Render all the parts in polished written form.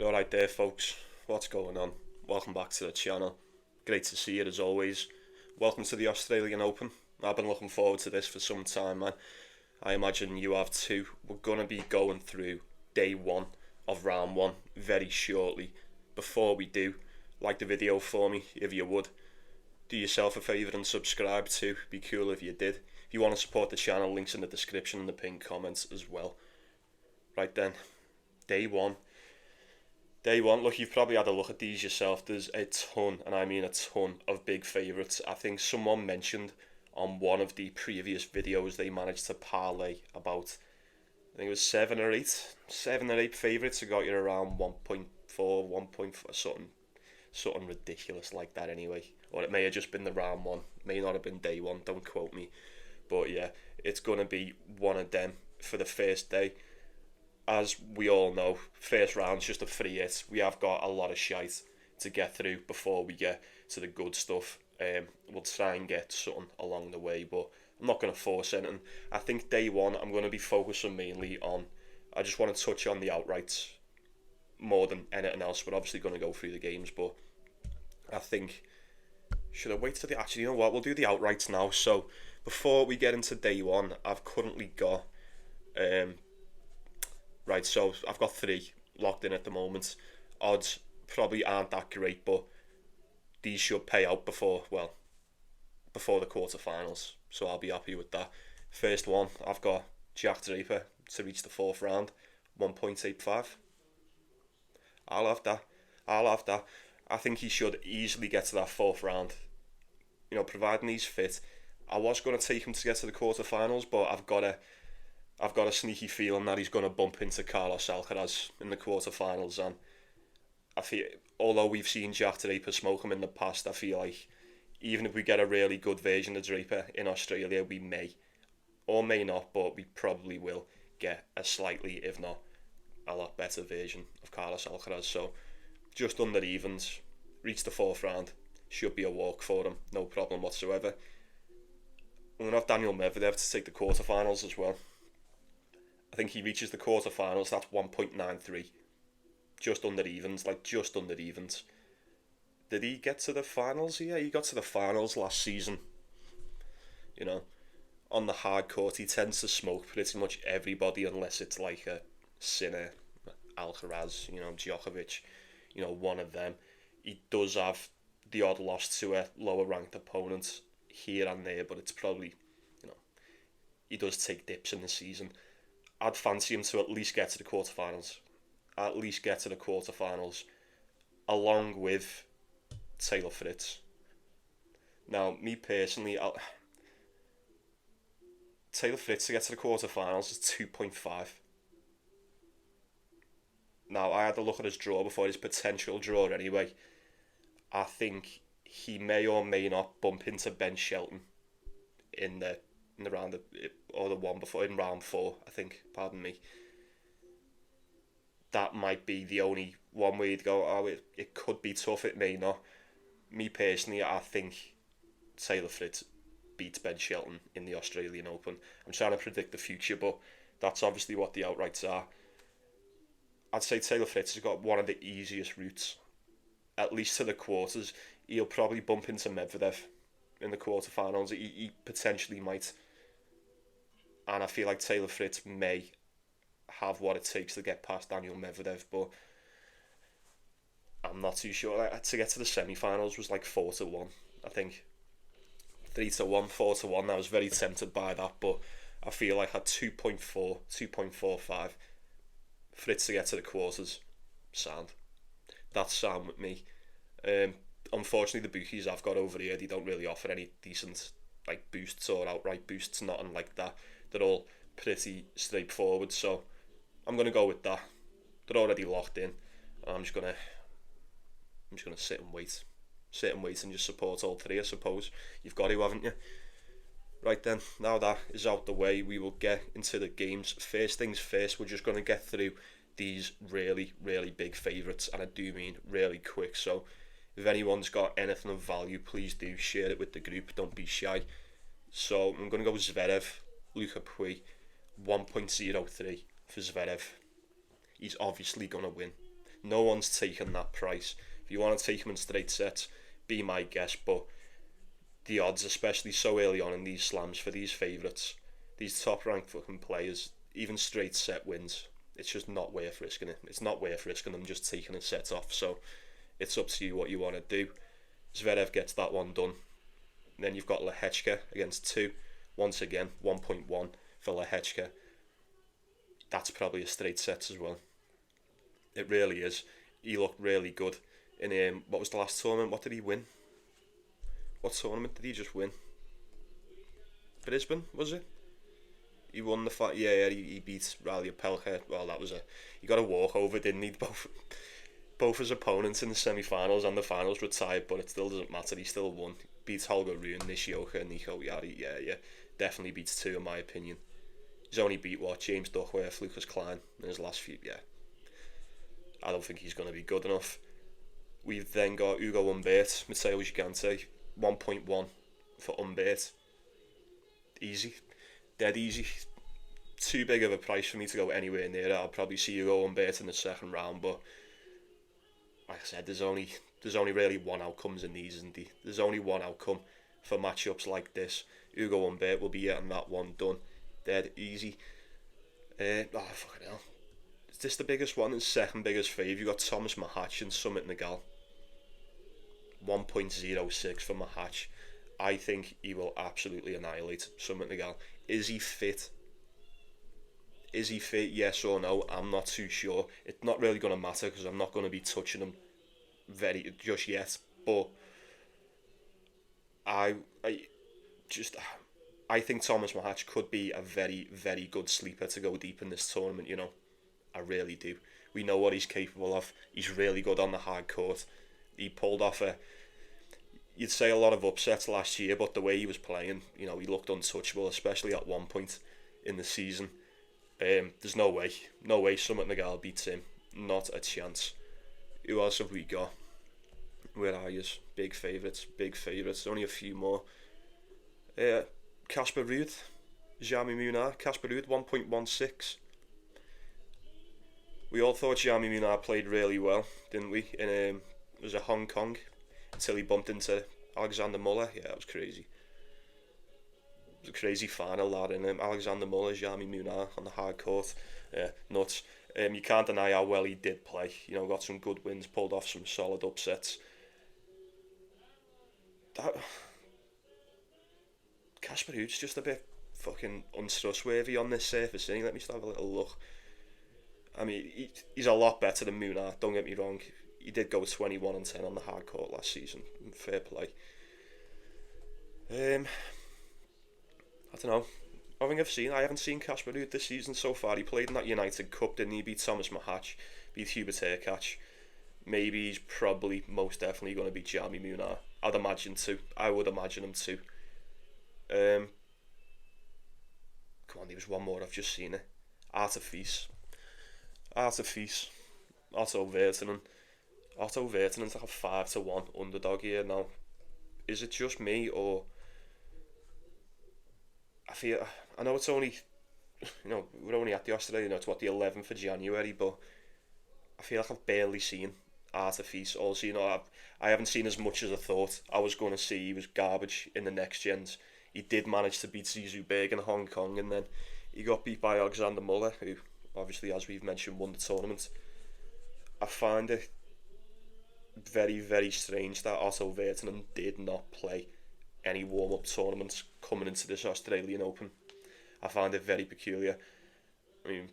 Alright there folks, what's going on? Welcome back to the channel. Great to see you as always. Welcome to the Australian Open. I've been looking forward to this for some time, man. I imagine you have too. We're going to be going through day one of round one very shortly. Before we do, like the video for me if you would. Do yourself a favour and subscribe too. Be cool if you did. If you want to support the channel, links in the description and the pinned comments as well. Right then, day one. Day one, look, you've probably had a look at these yourself. There's a ton, and I mean a ton, of big favourites. I think someone mentioned on one of the previous videos they managed to parlay about, I think it was 7 or 8 favourites. It got you around 1.4, 1.4, something ridiculous like that anyway. Or it may have just been the round one, may not have been day one, don't quote me. But yeah, it's going to be one of them for the first day. As we all know, first round's just a free hit. We have got a lot of shite to get through before we get to the good stuff. We'll try and get something along the way, but I'm not going to force anything. I think day one, I'm going to be focusing mainly on, I just want to touch on the outrights more than anything else. We're obviously going to go through the games, but I think, should I wait till the, actually, you know what, we'll do the outrights now. So before we get into day one, I've currently got, right, so I've got 3 locked in at the moment. Odds probably aren't that great, but these should pay out before the quarterfinals. So I'll be happy with that. First one, I've got Jack Draper to reach the 4th round, 1.85. I'll have that. I think he should easily get to that 4th round. You know, providing he's fit. I was going to take him to get to the quarterfinals, but I've got a sneaky feeling that he's going to bump into Carlos Alcaraz in the quarterfinals, and I feel, although we've seen Jack Draper smoke him in the past, I feel like even if we get a really good version of Draper in Australia, we may, or may not, but we probably will get a slightly, if not a lot better version of Carlos Alcaraz. So just under evens, reach the 4th round, should be a walk for him, no problem whatsoever. I'm going to have Daniel Medvedev to take the quarterfinals as well. I think he reaches the quarterfinals, that's 1.93. Just under evens, just under evens. Did he get to the finals? Yeah, he got to the finals last season. You know, on the hard court, he tends to smoke pretty much everybody unless it's like a Sinner, Alcaraz, Djokovic, one of them. He does have the odd loss to a lower ranked opponent here and there, but it's probably, he does take dips in the season. I'd fancy him to at least get to the quarterfinals. Along with Taylor Fritz. Now, me personally, Taylor Fritz to get to the quarterfinals is 2.5. Now, I had a look at his draw before, his potential draw anyway. I think he may or may not bump into Ben Shelton in the round or the one before, in round 4, I think, pardon me. That might be the only one where you'd go, oh, it could be tough, it may not. Me personally, I think Taylor Fritz beats Ben Shelton in the Australian Open. I'm trying to predict the future, but that's obviously what the outrights are. I'd say Taylor Fritz has got one of the easiest routes, at least to the quarters. He'll probably bump into Medvedev in the quarterfinals. He potentially might. And I feel like Taylor Fritz may have what it takes to get past Daniel Medvedev, but I'm not too sure. To get to the semi-finals was like 4-1, I think. 3-1, 4-1. I was very tempted by that, but I feel like at 2.4, 2.45, Fritz to get to the quarters, sound. That's sound with me. Unfortunately, the bookies I've got over here, they don't really offer any decent boosts or outright boosts, nothing like that. They're all pretty straightforward, so I'm gonna go with that. They're already locked in. I'm just gonna sit and wait and just support all 3, I suppose. You've got to, haven't you? Right then, now that is out the way, we will get into the games. First things first, we're just gonna get through these really, really big favourites, and I do mean really quick. So if anyone's got anything of value, please do share it with the group. Don't be shy. So I'm gonna go Zverev, Luca Pui, 1.03 for Zverev. He's obviously going to win. No one's taking that price. If you want to take him in straight sets, be my guest, but the odds, especially so early on in these slams for these favourites, these top ranked fucking players, even straight set wins, it's just not worth risking it. It's not worth risking them just taking a set off. So it's up to you what you want to do. Zverev gets that one done. Then you've got Lehechka against 2. Once again, 1.1 for Lehechka. That's probably a straight set as well. It really is. He looked really good in what was the last tournament? What did he win? What tournament did he just win? Brisbane, was it? He won the fight. Yeah, he beat Ralia Pelcher. Well, that was he got a walkover, didn't he? Both his opponents in the semi-finals and the finals were tied, but it still doesn't matter. He still won. Beats Holger Rune, Nishioka, and Nico Yari. Yeah, definitely beats 2 in my opinion. He's only beat James Duckworth, Lucas Klein in his last few. Yeah, I don't think he's going to be good enough. We've then got Ugo Humbert, Matteo Gigante, 1.1 for Humbert. Easy, dead easy. Too big of a price for me to go anywhere near it. I'll probably see Ugo Humbert in the second round, but like I said, there's only really one outcomes in these, isn't there? There's only one outcome for matchups like this. Ugo Humbert will be getting that one done. Dead easy. Fucking hell. Is this the biggest one? And second biggest fave? You got Thomas Mahatch and Summit Nagal. 1.06 for Mahatch. I think he will absolutely annihilate Summit Nagal. Is he fit? Yes or no? I'm not too sure. It's not really going to matter because I'm not going to be touching him just yet. But I think Thomas Mahatch could be a very, very good sleeper to go deep in this tournament, you know. I really do. We know what he's capable of. He's really good on the hard court. He pulled off you'd say a lot of upsets last year, but the way he was playing, you know, he looked untouchable, especially at one point in the season. There's no way Summit Nagal beats him. Not a chance. Who else have we got? Where are you? Big favourites. Only a few more. Casper Ruud, Jami Munar. Casper Ruud, 1.16. We all thought Jami Munar played really well, didn't we? In was it Hong Kong? Until he bumped into Alexander Muller. Yeah, it was crazy. It was a crazy final, that, in Alexander Muller, Jami Munar on the hard court. Nuts. You can't deny how well he did play. You know, got some good wins, pulled off some solid upsets. Casper Ruud's just a bit fucking untrustworthy on this surface, isn't he? Let me just have a little look. I mean, he's a lot better than Munar, don't get me wrong. He did go 21-10 on the hard court last season. Fair play. I don't know. I haven't seen Casper Ruud this season so far. He played in that United Cup, didn't he? Beat Thomas Mahatch, beat Hubert Hurkacz. Maybe he's probably most definitely going to beat Jami Munar. I'd imagine too. I would imagine him too. Come on, there was one more. I've just seen it. Artifice. Otto Virtanen. Otto Virtanen's like a 5-1 underdog here now. Is it just me, or I know it's only, you know, we're only at the Australia, you know, it's the 11th of January, but I feel like I've barely seen Artifice also. You know, I haven't seen as much as I thought I was going to see. He was garbage in the next gens. He did manage to beat Zizou Berg in Hong Kong, and then he got beat by Alexander Muller, who obviously, as we've mentioned, won the tournament. I find it very, very strange that Otto Virtanen did not play any warm-up tournaments coming into this Australian Open. I find it very peculiar. I mean,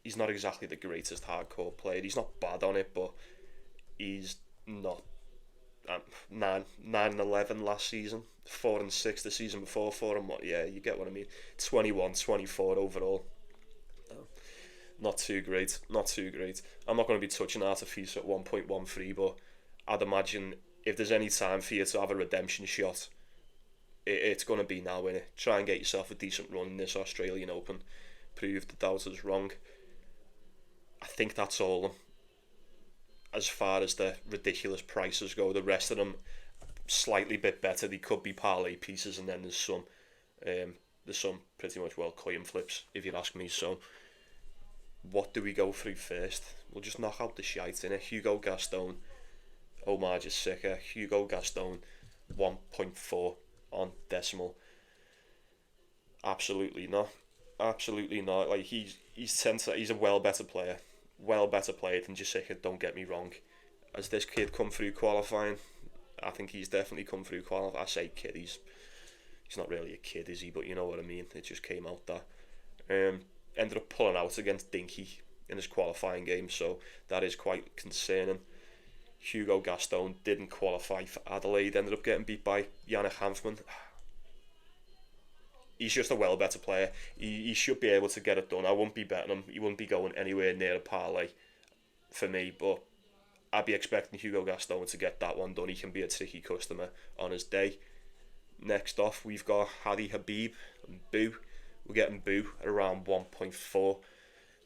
he's not exactly the greatest hardcore player. He's not bad on it, but he's not 9-11 last season, 4-6 the season before, 4 and what? Yeah, you get what I mean. 21-24 overall. Not too great. I'm not going to be touching Artifice at 1.13, but I'd imagine if there's any time for you to have a redemption shot, it's going to be now, innit? Try and get yourself a decent run in this Australian Open. Prove the doubters wrong. I think that's all as far as the ridiculous prices go. The rest of them slightly bit better. They could be parlay pieces, and then there's some pretty much coin flips, if you ask me. So what do we go through first? We'll just knock out the shite in it. Hugo Gaston, Omar Jasika, Hugo Gaston, 1.4 on decimal. Absolutely not. Absolutely not. Like he's a well better player than Jasika. Don't get me wrong. Has this kid come through qualifying? I think he's definitely come through qualifying. I say kid. He's not really a kid, is he? But you know what I mean. It just came out that. Ended up pulling out against Dinky in his qualifying game, so that is quite concerning. Hugo Gaston didn't qualify for Adelaide. Ended up getting beat by Yannick Hanfman. He's just a well better player. He should be able to get it done. I wouldn't be betting him. He wouldn't be going anywhere near a parlay for me, but I'd be expecting Hugo Gaston to get that one done. He can be a tricky customer on his day. Next off, we've got Hadi Habib and Boo. We're getting Boo at around 1.4.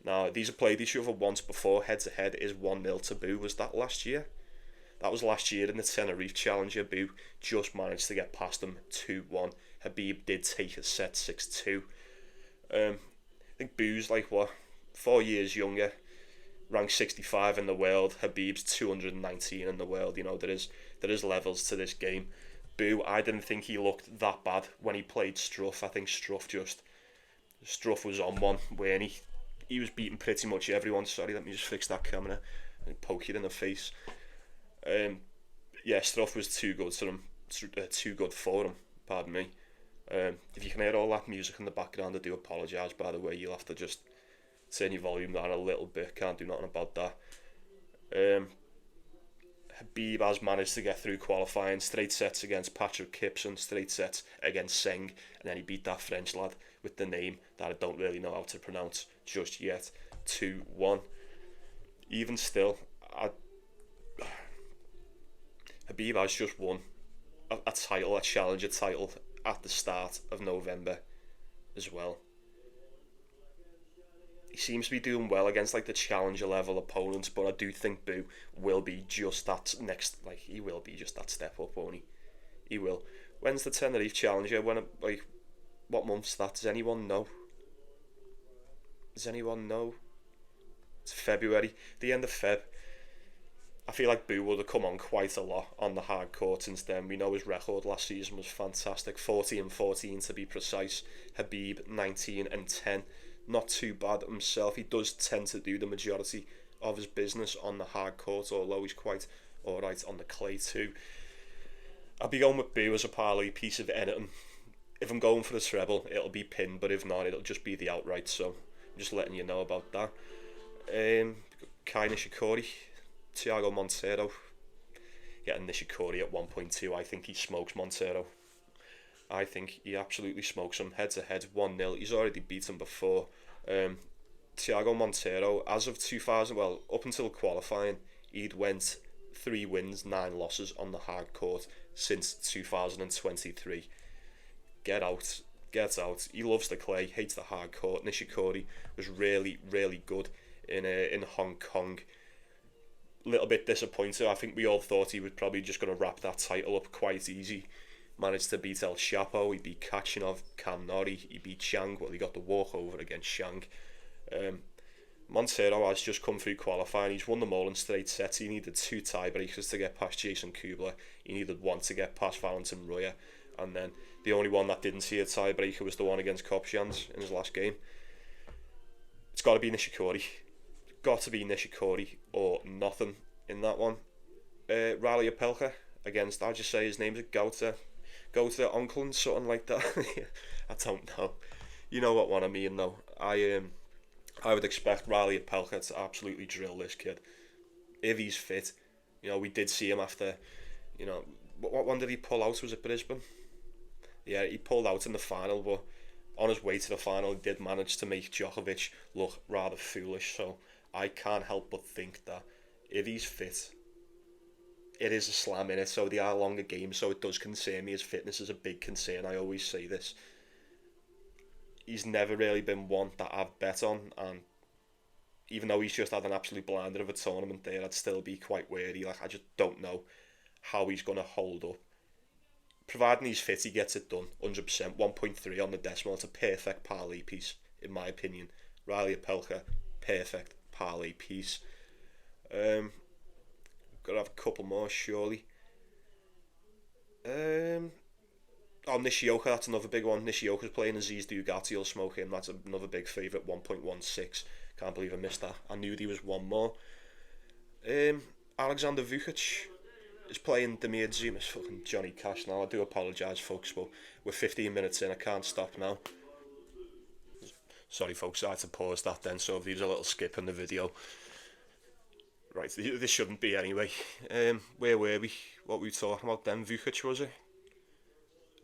Now, these have played each other once before. Head to head is 1-0 to Boo. Was that last year? That was last year in the Tenerife Challenger. Boo just managed to get past him 2-1. Habib did take a set 6-2. I think Boo's 4 years younger, ranked 65 in the world. Habib's 219 in the world. You know, there is levels to this game. Boo, I didn't think he looked that bad when he played Struff. I think Struff was on one, weren't he? He was beating pretty much everyone. Sorry, let me just fix that camera and poke it in the face. Struff was too good for him. Pardon me. If you can hear all that music in the background, I do apologise, by the way. You'll have to just turn your volume down a little bit. Can't do nothing about that. Habib has managed to get through qualifying. Straight sets against Patrick Kipson, straight sets against Seng, and then he beat that French lad with the name that I don't really know how to pronounce just yet. 2-1. Even still, Habib has just won a title, a challenger title, at the start of November as well. He seems to be doing well against the challenger level opponents, but I do think Boo will be just that next, he will be just that step up, won't he? He will. When's the Tenerife Challenger? What month's that? Does anyone know? It's February, the end of Feb. I feel like Boo would have come on quite a lot on the hard court since then. We know his record last season was fantastic, 40-14 to be precise. Habib 19-10, not too bad himself. He does tend to do the majority of his business on the hard court, although he's quite alright on the clay too. I'll be going with Boo as a parlay piece of anything. If I'm going for the treble, it'll be pinned, but if not, it'll just be the outright. So I'm just letting you know about that. Kai Nishikori, Thiago Monteiro, getting Nishikori at 1.2. I think he smokes Monteiro. I think he absolutely smokes him. Head to head, 1-0. He's already beaten before. Thiago Monteiro, as of 2000, up until qualifying, he'd went 3 wins, 9 losses on the hard court since 2023. Get out. He loves the clay, hates the hard court. Nishikori was really, really good in Hong Kong. Little bit disappointed. I think we all thought he was probably just going to wrap that title up quite easy. Managed to beat El Chapo, he beat Kachinov, Cam Norrie, he beat Shang. He got the walkover against Shang. Monteiro has just come through qualifying. He's won them all in straight sets. He needed 2 tiebreakers to get past Jason Kubler. He needed 1 to get past Valentin Royer. And then the only one that didn't see a tiebreaker was the one against Kopjans in his last game. It's got to be Nishikori. Or nothing in that one. Riley Opelka against, I'll just say his name's Gauta Onklin, something like that. I don't know. You know what one I mean though. I would expect Riley Opelka to absolutely drill this kid. If he's fit. We did see him after, what one did he pull out? Was it Brisbane? Yeah, he pulled out in the final, but on his way to the final, he did manage to make Djokovic look rather foolish. So I can't help but think that if he's fit, it is a slam in it, so they are longer games, so it does concern me. His fitness is a big concern. I always say this. He's never really been one that I've bet on, and even though he's just had an absolute blinder of a tournament there, I'd still be quite wary. I just don't know how he's going to hold up. Providing he's fit, he gets it done, 100%. 1.3 on the decimal. It's a perfect parlay piece, in my opinion. Riley Opelka, perfect parlay piece. Gotta have a couple more surely. Nishioka, that's another big one. Nishioka's playing Aziz Dugati, will smoke him. That's another big favourite, 1.16. Can't believe I missed that. I knew there was one more. Alexander Vukic is playing Demir Zuma's fucking Johnny Cash now. I do apologise, folks, but we're 15 minutes in. I can't stop now. Sorry, folks, I had to pause that then, so if there's a little skip in the video. Right, this shouldn't be anyway. Where were we? What were we talking about then? Vukic, was it?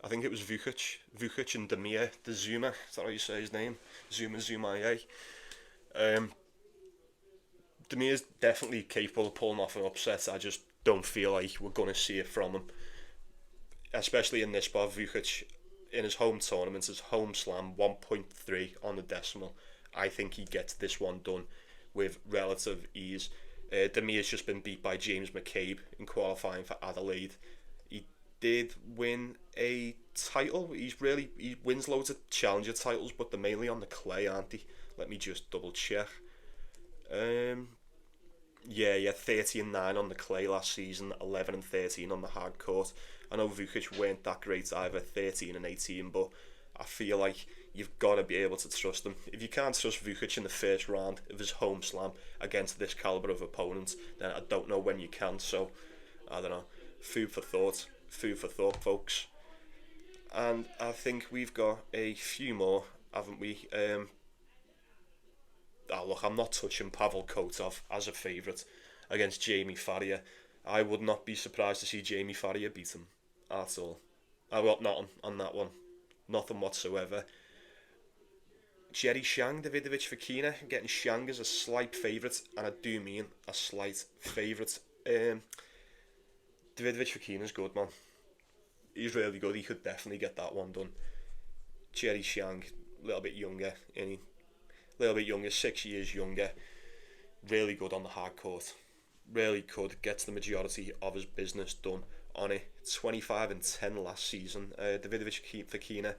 I think it was Vukic and Demir Zuma. Is that how you say his name? Zuma, yeah. Demir's definitely capable of pulling off an upset. I just don't feel like we're going to see it from him. Especially in this spot, Vukic, in his home tournament, his home slam, 1.3 on the decimal. I think he gets this one done with relative ease. Demir's just been beat by James McCabe in qualifying for Adelaide. He did win a title. He wins loads of challenger titles, but they're mainly on the clay, aren't they? Let me just double check. 30-9 on the clay last season, 11-13 on the hard court. I know Vukic weren't that great either, 13-18, but I feel like you've got to be able to trust him. If you can't trust Vukic in the first round of his home slam against this calibre of opponent, then I don't know when you can. So, I don't know. Food for thought, folks. And I think we've got a few more, haven't we? Look, I'm not touching Pavel Kotov as a favourite against Jamie Farrier. I would not be surprised to see Jamie Farrier beat him at all. I got nothing on that one. Nothing whatsoever. Jerry Shang, Davidovich Fokina. Getting Shang as a slight favourite, and I do mean a slight favourite. Davidovich Fokina's good, man. He's really good. He could definitely get that one done. Jerry Shang, a little bit younger, 6 years younger. Really good on the hard court. Really good. Gets the majority of his business done on it. 25-10 last season. Davidovich Fokina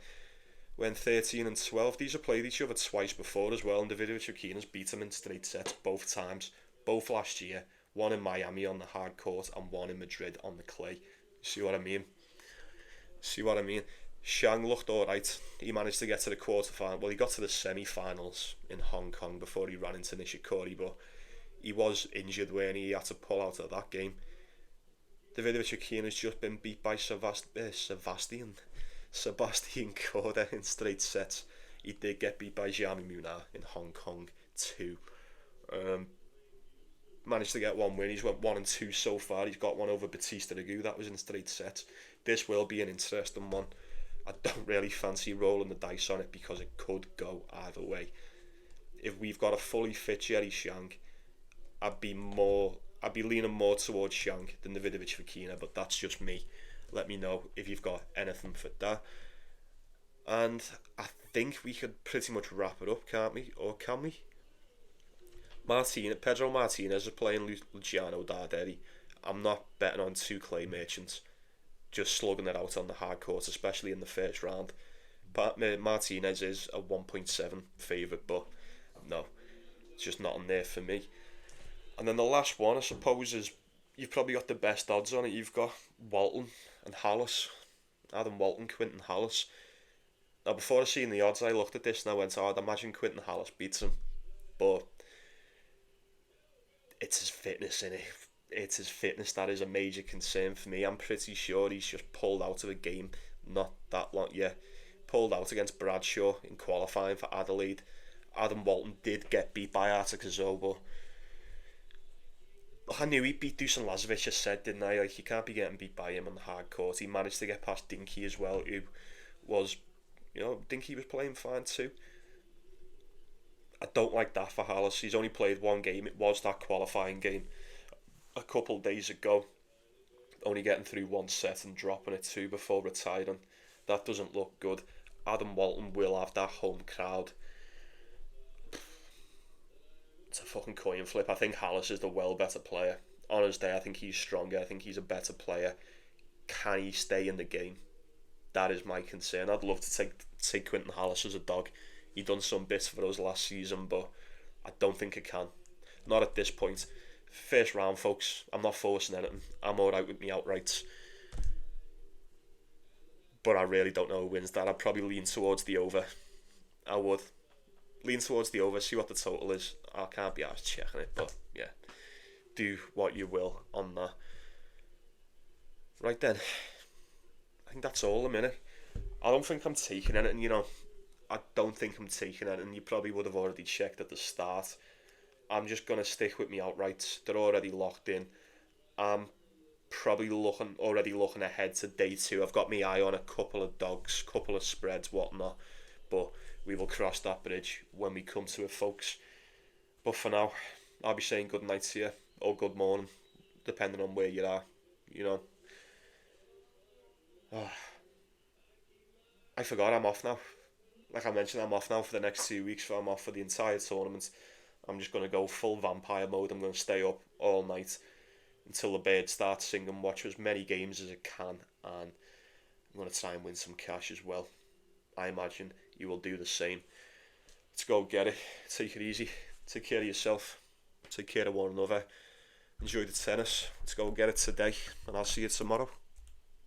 went 13-12. These have played each other twice before as well, and Davidovich Fokina's beat him in straight sets both times. Both last year. One in Miami on the hard court and one in Madrid on the clay. See what I mean? Shang looked alright. He managed to get to the quarterfinal. Well, he got to the semi-finals in Hong Kong before he ran into Nishikori, but he was injured when he had to pull out of that game. Davidovich Fokina has just been beat by Sebastian Korda in straight sets. He did get beat by Xiaomi Munar in Hong Kong too. Managed to get one win. He's went 1-2 so far. He's got one over Batista Agut. That was in straight sets. This will be an interesting one. I don't really fancy rolling the dice on it because it could go either way. If we've got a fully fit Jerry Shang, I'd be leaning more towards Shang than Davidovich Fokina, but that's just me. Let me know if you've got anything for that. And I think we could pretty much wrap it up, can't we? Or can we? Pedro Martinez is playing Luciano Darderi. I'm not betting on two clay merchants. Just slugging it out on the hard court, especially in the first round. But Martinez is a 1.7 favourite, but no, it's just not on there for me. And then the last one, I suppose, is you've probably got the best odds on it. You've got Walton and Hallis. Adam Walton, Quinton Hallis. Now, before I seen the odds, I looked at this and I went, I'd imagine Quinton Hallis beats him. But it's his fitness, innit? It's his fitness that is a major concern for me. I'm pretty sure he's just pulled out of a game not that long. Yeah, pulled out against Bradshaw in qualifying for Adelaide. Adam Walton did get beat by Artikazo, but I knew he beat Dusan Lazovic, I said, didn't I? Like, you can't be getting beat by him on the hard court. He managed to get past Dinky as well, who was, Dinky was playing fine too. I don't like that for Hallis. He's only played one game. It was that qualifying game a couple days ago. Only getting through one set and dropping it too before retiring. That doesn't look good. Adam Walton will have that home crowd. It's a fucking coin flip. I think Hallis is the well better player. On his day, I think he's stronger. I think he's a better player. Can he stay in the game? That is my concern. I'd love to take Quinton Hallis as a dog. He done some bits for us last season, but I don't think it can. Not at this point. First round, folks. I'm not forcing anything. I'm alright with me outrights. But I really don't know who wins that. I'd probably lean towards the over. I would. Lean towards the over, see what the total is. I can't be arsed checking it, but yeah. Do what you will on that. Right then. I think that's all a minute. I don't think I'm taking anything, I don't think I'm taking anything. You probably would have already checked at the start. I'm just going to stick with me outright. They're already locked in. I'm probably already looking ahead to day 2. I've got my eye on a couple of dogs, couple of spreads, whatnot. But we will cross that bridge when we come to it, folks. But for now, I'll be saying good night to you, or good morning, depending on where you are, Oh, I forgot I'm off now. Like I mentioned, I'm off now for the next 2 weeks, so I'm off for the entire tournament. I'm just going to go full vampire mode. I'm going to stay up all night until the bird starts singing, watch as many games as I can, and I'm going to try and win some cash as well. I imagine you will do the same. Let's go get it. Take it easy. Take care of yourself. Take care of one another. Enjoy the tennis. Let's go get it today, and I'll see you tomorrow.